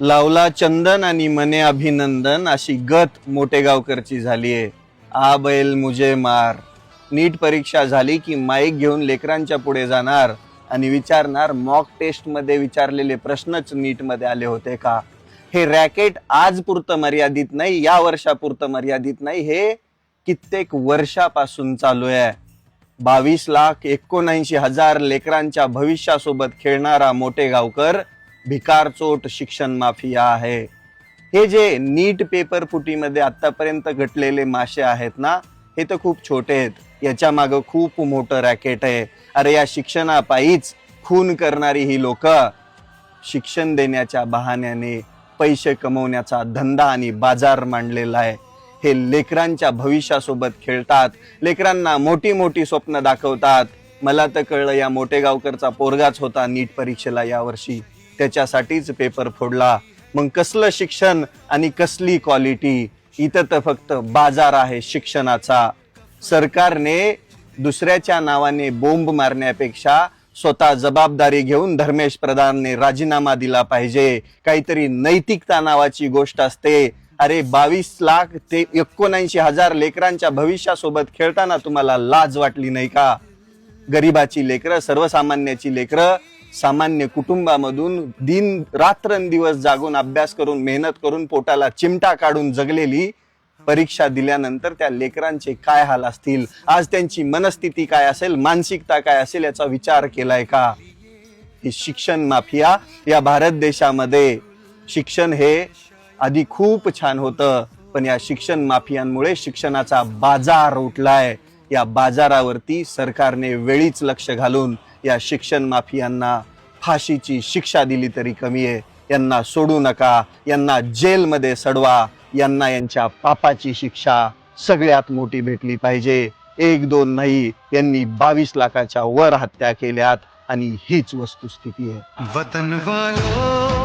लावला चंदन आणि मने अभिनंदन अशी गत मोठेगावकरची झालीये. आ बैल मुझे मार. नीट परीक्षा झाली की माईक घेऊन लेकरांच्या पुढे जाणार आणि विचारणार मॉक टेस्ट मध्ये विचारलेले प्रश्नच नीट मध्ये आले होते का. हे रॅकेट आज पुरतं मर्यादित नाही, या वर्षापुरतं मर्यादित नाही, हे कित्येक वर्षापासून चालू आहे. 22,79,000 लेकरांच्या भविष्यासोबत खेळणारा मोठेगावकर भिकारचोट शिक्षण माफिया आहे. हे जे नीट पेपर फुटीमध्ये आतापर्यंत घटलेले मासे आहेत ना, हे तर खूप छोटे आहेत. याच्या मागे खूप मोठं रॅकेट आहे. अरे या शिक्षणापायीच खून करणारी ही लोक शिक्षण देण्याच्या बहाण्याने पैसे कमवण्याचा धंदा आणि बाजार मांडलेला आहे. हे लेकरांच्या भविष्यासोबत खेळतात, लेकरांना मोठी मोठी स्वप्न दाखवतात. मला तर कळलं या मोठेगावकरचा पोरगाच होता नीट परीक्षेला यावर्षी, त्याच्यासाठीच पेपर फोडला. मग कसलं शिक्षण आणि कसली क्वालिटी. इथं तर फक्त बाजार आहे शिक्षणाचा. सरकारने दुसऱ्याच्या नावाने बोंब मारण्यापेक्षा स्वतः जबाबदारी घेऊन धर्मेश प्रधानने राजीनामा दिला पाहिजे. काहीतरी नैतिकता नावाची गोष्ट असते. अरे 22,79,000 लेकरांच्या भविष्यासोबत खेळताना तुम्हाला लाज वाटली नाही का. गरिबाची लेकरं, सर्वसामान्याची लेकरं, सामान्य कुटुंबामधून दिन रात्रंदिवस जागून अभ्यास करून मेहनत करून पोटाला चिमटा काढून जगलेली परीक्षा दिल्यानंतर त्या लेकरांचे काय हाल असतील, आज त्यांची मनस्थिती काय असेल, मानसिकता काय असेल, याचा विचार केलाय का. ही शिक्षण माफिया या भारत देशामध्ये, शिक्षण हे आधी खूप छान होतं, पण या शिक्षण माफियांमुळे शिक्षणाचा बाजार उठलाय. या बाजारावरती सरकारने वेळीच लक्ष घालून या शिक्षण माफियांना फाशीची शिक्षा दिली तरी कमी आहे. यांना सोडू नका, यांना जेलमध्ये सडवा. यांना यांच्या पापाची शिक्षा सगळ्यात मोठी भेटली पाहिजे. 1-2 नाही, यांनी 22 लाखाच्या वर हत्या केल्यात आणि हीच वस्तुस्थिती आहे. वतन वालों